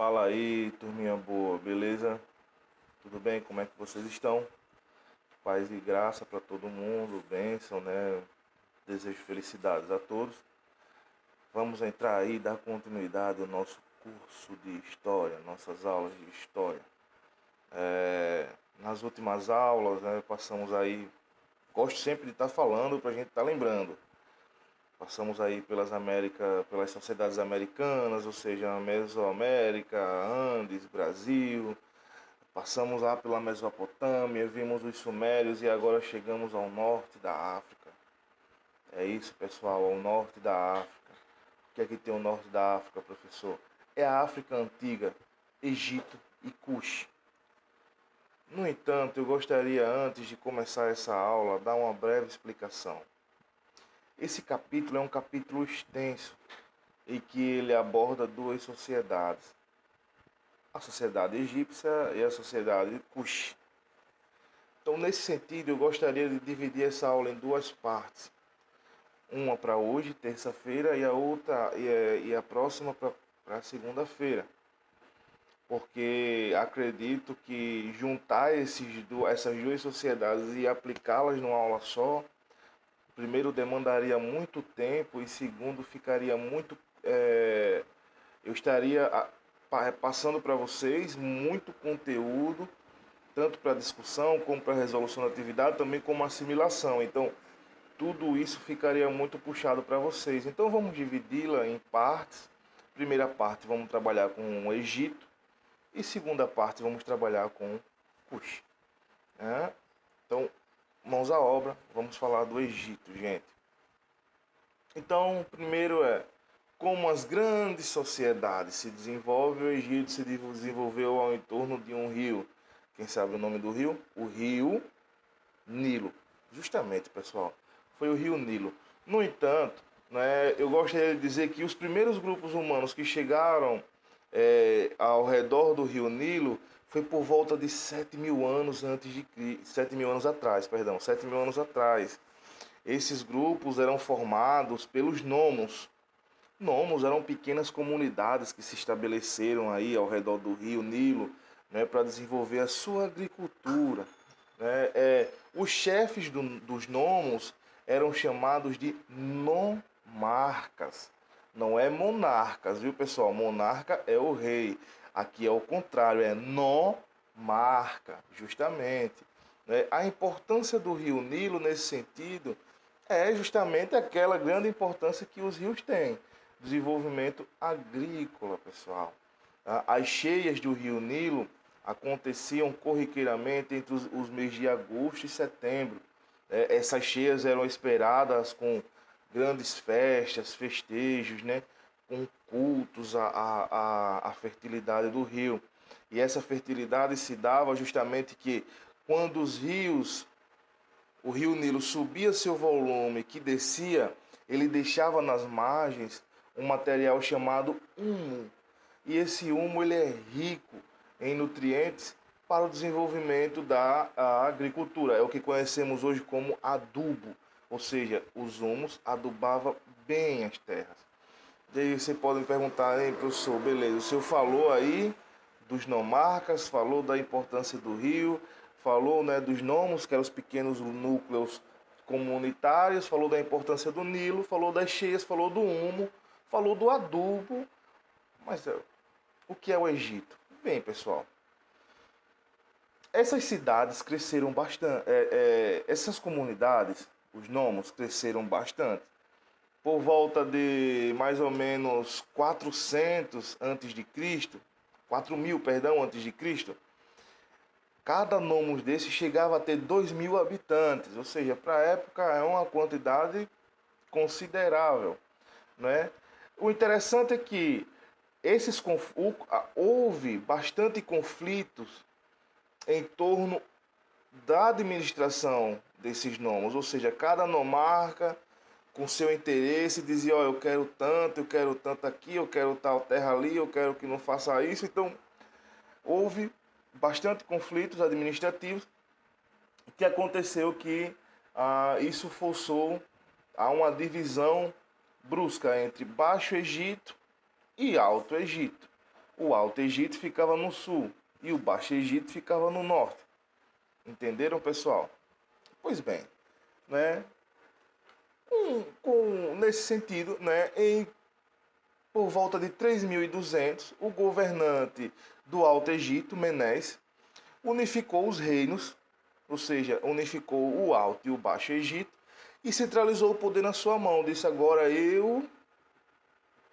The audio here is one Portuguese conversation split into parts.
Fala aí, turminha boa, beleza? Tudo bem? Como é que vocês estão? Paz e graça para todo mundo, bênção, né? Desejo felicidades a todos. Vamos entrar aí e dar continuidade ao nosso curso de História, nossas aulas de História. Nas últimas aulas, né, passamos aí, gosto sempre de estar falando para a gente estar lembrando. Passamos aí pelas sociedades americanas, ou seja, Mesoamérica, Andes, Brasil. Passamos lá pela Mesopotâmia, vimos os Sumérios e agora chegamos ao norte da África. É isso, pessoal, ao norte da África. O que é que tem o norte da África, professor? É a África antiga, Egito e Cush. No entanto, eu gostaria, antes de começar essa aula, dar uma breve explicação. Esse capítulo é um capítulo extenso em que ele aborda duas sociedades: a sociedade egípcia e a sociedade Cush. Então, nesse sentido, eu gostaria de dividir essa aula em duas partes. Uma para hoje, terça-feira, e a outra e a próxima para segunda-feira. Porque acredito que juntar essas duas sociedades e aplicá-las numa aula só, primeiro demandaria muito tempo e segundo ficaria muito. Eu estaria passando para vocês muito conteúdo, tanto para discussão como para resolução da atividade, também como assimilação. Então, tudo isso ficaria muito puxado para vocês. Então, vamos dividi-la em partes. Primeira parte, vamos trabalhar com o Egito. E segunda parte, vamos trabalhar com Cush. Então, mãos à obra, vamos falar do Egito, gente. Então, primeiro como as grandes sociedades se desenvolvem, o Egito se desenvolveu ao entorno de um rio. Quem sabe o nome do rio? O rio Nilo. Justamente, pessoal, foi o rio Nilo. No entanto, né, eu gostaria de dizer que os primeiros grupos humanos que chegaram ao redor do rio Nilo foi por volta de 7.000 anos antes de 7.000 anos atrás, perdão, 7.000 anos atrás. Esses grupos eram formados pelos nomos. Nomos eram pequenas comunidades que se estabeleceram aí ao redor do rio Nilo, né, para desenvolver a sua agricultura. Né? Os chefes dos nomos eram chamados de nomarcas. Não é monarcas, viu, pessoal? Monarca é o rei. Aqui é o contrário, é nomarca, justamente. Né? A importância do rio Nilo nesse sentido é justamente aquela grande importância que os rios têm. Desenvolvimento agrícola, pessoal. As cheias do rio Nilo aconteciam corriqueiramente entre os meses de agosto e setembro. Essas cheias eram esperadas com grandes festas, festejos, né? Com cultos à fertilidade do rio. E essa fertilidade se dava justamente que quando o rio Nilo subia seu volume, que descia, ele deixava nas margens um material chamado humo. E esse humo ele é rico em nutrientes para o desenvolvimento da agricultura. É o que conhecemos hoje como adubo. Ou seja, os humus adubavam bem as terras. E aí você pode me perguntar, hein, professor, beleza, o senhor falou aí dos nomarcas, falou da importância do rio, falou, né, dos nomos, que eram os pequenos núcleos comunitários, falou da importância do Nilo, falou das cheias, falou do humo, falou do adubo. Mas o que é o Egito? Bem, pessoal, essas cidades cresceram bastante, essas comunidades, os nomos, cresceram bastante. Por volta de mais ou menos 400 antes de Cristo, 4.000, perdão, antes de Cristo, cada nomos desse chegava a ter 2.000 habitantes, ou seja, para a época é uma quantidade considerável, né? O interessante é que houve bastante conflitos em torno da administração desses nomos, ou seja, cada nomarca com seu interesse dizia, ó, eu quero tanto aqui, eu quero tal terra ali, eu quero que não faça isso. Então, houve bastante conflitos administrativos, que aconteceu que isso forçou a uma divisão brusca entre Baixo Egito e Alto Egito. o Alto Egito ficava no sul e o Baixo Egito ficava no norte. Entenderam, pessoal? Pois bem, né? Nesse sentido, né, por volta de 3200, o governante do Alto Egito, Menes, unificou os reinos, ou seja, unificou o Alto e o Baixo Egito, e centralizou o poder na sua mão. Disse: agora eu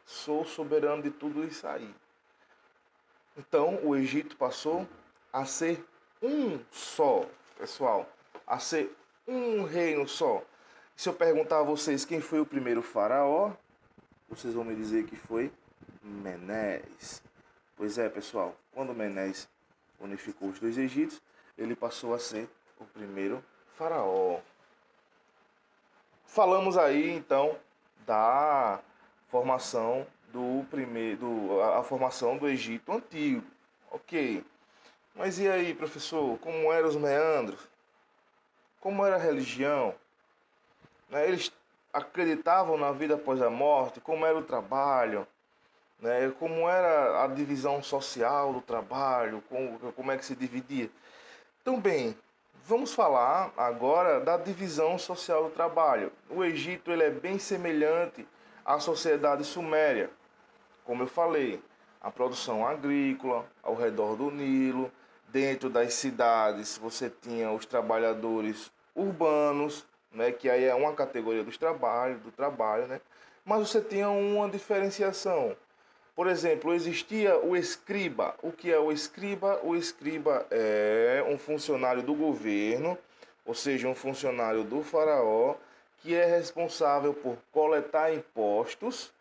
sou soberano de tudo isso aí. Então o Egito passou a ser um só, pessoal, a ser um reino só. Se eu perguntar a vocês quem foi o primeiro faraó, vocês vão me dizer que foi Menes. Pois é, pessoal, quando Menes unificou os dois Egitos, ele passou a ser o primeiro faraó. Falamos aí então da formação a formação do Egito antigo. Ok. Mas e aí, professor, como eram os meandros? Como era a religião? Né? Eles acreditavam na vida após a morte? Como era o trabalho? Né? Como era a divisão social do trabalho? Como é que se dividia? Então, bem, vamos falar agora da divisão social do trabalho. O Egito ele é bem semelhante à sociedade suméria. Como eu falei, a produção agrícola ao redor do Nilo, dentro das cidades você tinha os trabalhadores urbanos, né, que aí é uma categoria do trabalho, né? Mas você tinha uma diferenciação. Por exemplo, existia o escriba. O que é o escriba? O escriba é um funcionário do governo, ou seja, um funcionário do faraó, que é responsável por coletar impostos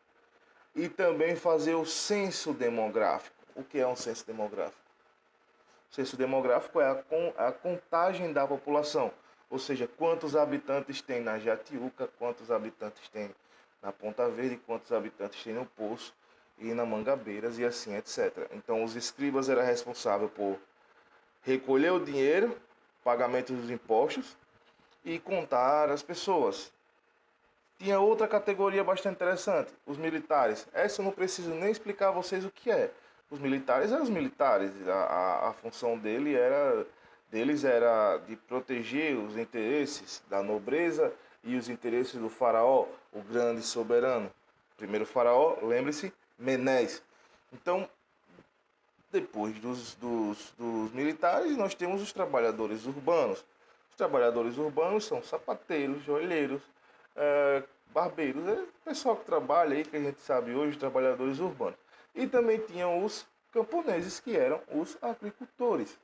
e também fazer o censo demográfico. O que é um censo demográfico? O censo demográfico é a contagem da população, ou seja, quantos habitantes tem na Jatiuca, quantos habitantes tem na Ponta Verde, quantos habitantes tem no Poço e na Mangabeiras e assim, etc. Então, os escribas eram responsáveis por recolher o dinheiro, pagamento dos impostos e contar as pessoas. Tinha outra categoria bastante interessante, os militares. Essa eu não preciso nem explicar a vocês o que é. Os militares eram os militares. A função deles era de proteger os interesses da nobreza e os interesses do faraó, o grande soberano. Primeiro faraó, lembre-se, Menes. Então, depois dos militares, nós temos os trabalhadores urbanos. Os trabalhadores urbanos são sapateiros, joalheiros, barbeiros, é o pessoal que trabalha aí, que a gente sabe hoje, trabalhadores urbanos. E também tinham os camponeses, que eram os agricultores.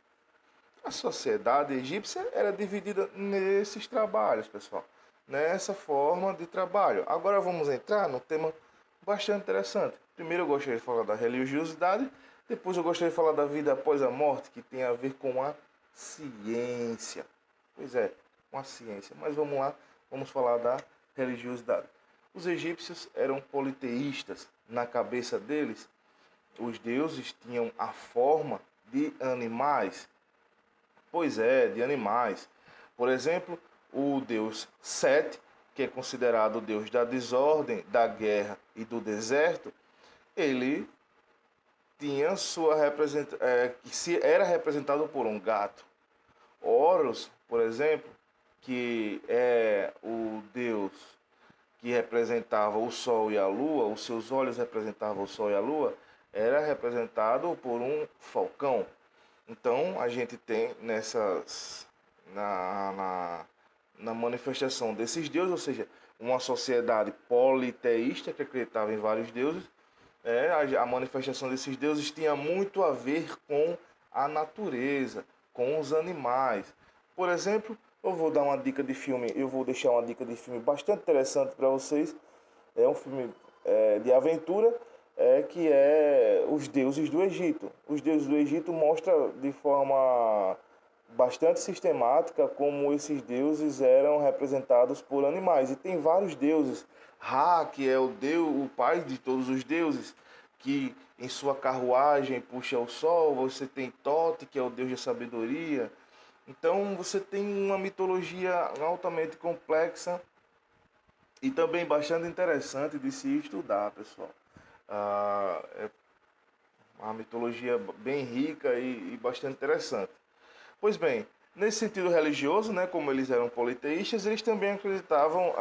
A sociedade egípcia era dividida nesses trabalhos, pessoal. Nessa forma de trabalho. Agora vamos entrar num tema bastante interessante. Primeiro eu gostaria de falar da religiosidade, depois eu gostaria de falar da vida após a morte, que tem a ver com a ciência. Pois é, com a ciência. Mas vamos lá, vamos falar da religiosidade. Os egípcios eram politeístas. Na cabeça deles, os deuses tinham a forma de animais. Pois é, de animais. Por exemplo, o deus Sete, que é considerado o deus da desordem, da guerra e do deserto, ele tinha era representado por um gato. Horus, por exemplo, que é o deus que representava o sol e a lua, os seus olhos representavam o sol e a lua, era representado por um falcão. Então a gente tem na manifestação desses deuses, ou seja, uma sociedade politeísta que acreditava em vários deuses, a manifestação desses deuses tinha muito a ver com a natureza, com os animais. Por exemplo, eu vou dar uma dica de filme, eu vou deixar uma dica de filme bastante interessante para vocês. É um filme de aventura, que é Os Deuses do Egito. Os Deuses do Egito mostra de forma bastante sistemática como esses deuses eram representados por animais. E tem vários deuses. Ra, que é o pai de todos os deuses, que em sua carruagem puxa o sol. Você tem Tote, que é o deus da sabedoria. Então você tem uma mitologia altamente complexa e também bastante interessante de se estudar, pessoal. É Uma mitologia bem rica e bastante interessante. Pois bem, nesse sentido religioso, né, como eles eram politeístas, eles também acreditavam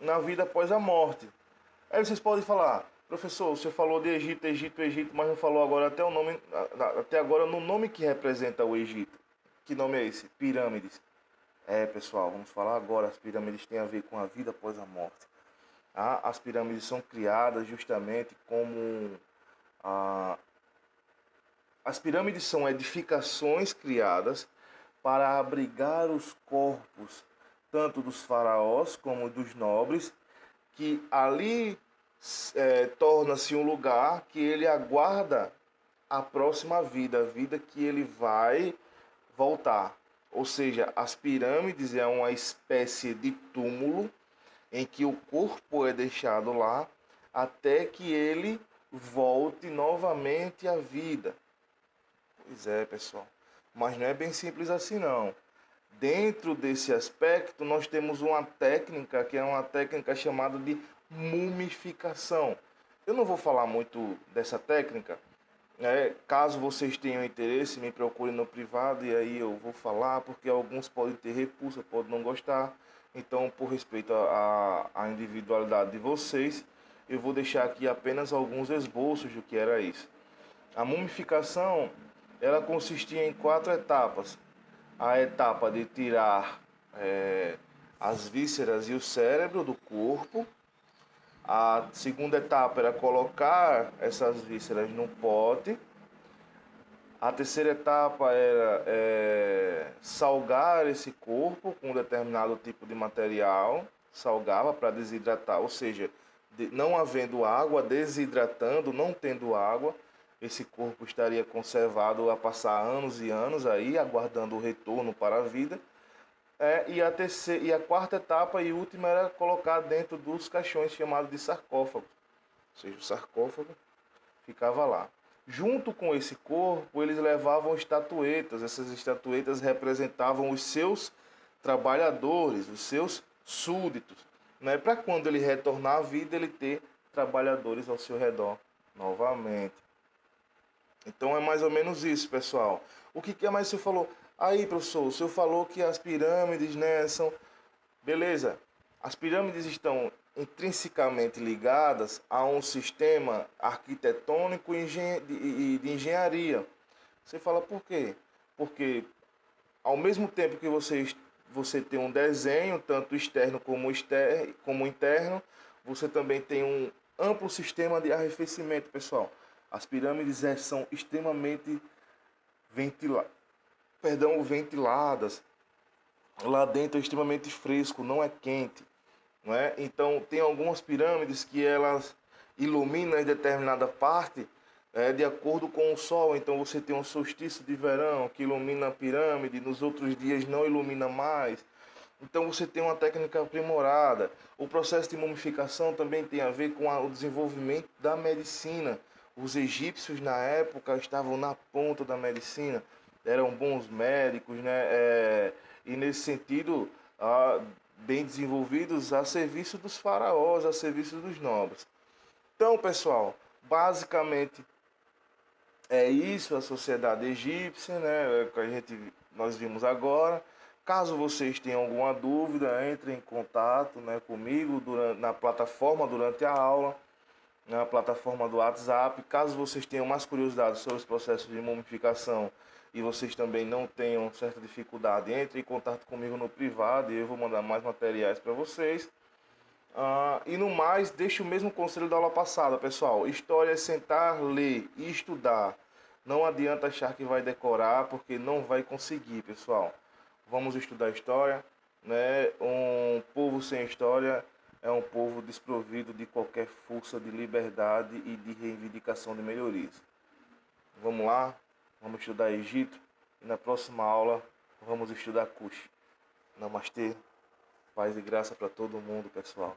na vida após a morte. Aí vocês podem falar, professor, você falou de Egito, Egito, Egito, mas não falou agora até o nome, até agora no nome que representa o Egito. Que nome é esse? Pirâmides. É, pessoal, vamos falar agora. As pirâmides têm a ver com a vida após a morte. As pirâmides são criadas justamente como as pirâmides são edificações criadas para abrigar os corpos tanto dos faraós como dos nobres, que ali torna-se um lugar que ele aguarda a próxima vida, a vida que ele vai voltar. Ou seja, as pirâmides é uma espécie de túmulo em que o corpo é deixado lá até que ele volte novamente à vida. Pois é, pessoal. Mas não é bem simples assim, não. Dentro desse aspecto, nós temos uma técnica, que é uma técnica chamada de mumificação. Eu não vou falar muito dessa técnica. Caso vocês tenham interesse, me procurem no privado e aí eu vou falar, porque alguns podem ter repulsa, podem não gostar. Então, por respeito à individualidade de vocês, eu vou deixar aqui apenas alguns esboços do que era isso. A mumificação, ela consistia em 4 etapas. A etapa de tirar as vísceras e o cérebro do corpo. A segunda etapa era colocar essas vísceras num pote. A terceira etapa era salgar esse corpo com um determinado tipo de material. Salgava para desidratar, ou seja, não havendo água, desidratando, não tendo água, esse corpo estaria conservado a passar anos e anos aí, aguardando o retorno para a vida. E a quarta etapa e última era colocar dentro dos caixões chamados de sarcófagos. Ou seja, o sarcófago ficava lá. Junto com esse corpo, eles levavam estatuetas. Essas estatuetas representavam os seus trabalhadores, os seus súditos. Né? Para quando ele retornar à vida, ele ter trabalhadores ao seu redor novamente. Então é mais ou menos isso, pessoal. O que mais você falou? Aí, professor, o senhor falou que as pirâmides, né, são... Beleza, as pirâmides estão intrinsecamente ligadas a um sistema arquitetônico e de engenharia. Você fala por quê? Porque ao mesmo tempo que você tem um desenho, tanto externo como interno, você também tem um amplo sistema de arrefecimento, pessoal. As pirâmides são extremamente ventiladas. Lá dentro é extremamente fresco, não é quente. Não é? Então, tem algumas pirâmides que elas iluminam em determinada parte de acordo com o sol. Então, você tem um solstício de verão que ilumina a pirâmide, nos outros dias não ilumina mais. Então, você tem uma técnica aprimorada. O processo de mumificação também tem a ver com o desenvolvimento da medicina. Os egípcios, na época, estavam na ponta da medicina, eram bons médicos, né? E nesse sentido, bem desenvolvidos a serviço dos faraós, a serviço dos nobres. Então, pessoal, basicamente é isso a sociedade egípcia, né? Que nós vimos agora. Caso vocês tenham alguma dúvida, entrem em contato, né, comigo na plataforma durante a aula, na plataforma do WhatsApp. Caso vocês tenham mais curiosidade sobre os processos de mumificação e vocês também não tenham certa dificuldade, entre em contato comigo no privado e eu vou mandar mais materiais para vocês. E no mais, deixe o mesmo conselho da aula passada, pessoal. História é sentar, ler e estudar. Não adianta achar que vai decorar, porque não vai conseguir, pessoal. Vamos estudar história, né? Um povo sem história é um povo desprovido de qualquer força de liberdade e de reivindicação de melhorias. Vamos lá, vamos estudar Egito e na próxima aula vamos estudar Cush. Namastê, paz e graça para todo mundo, pessoal.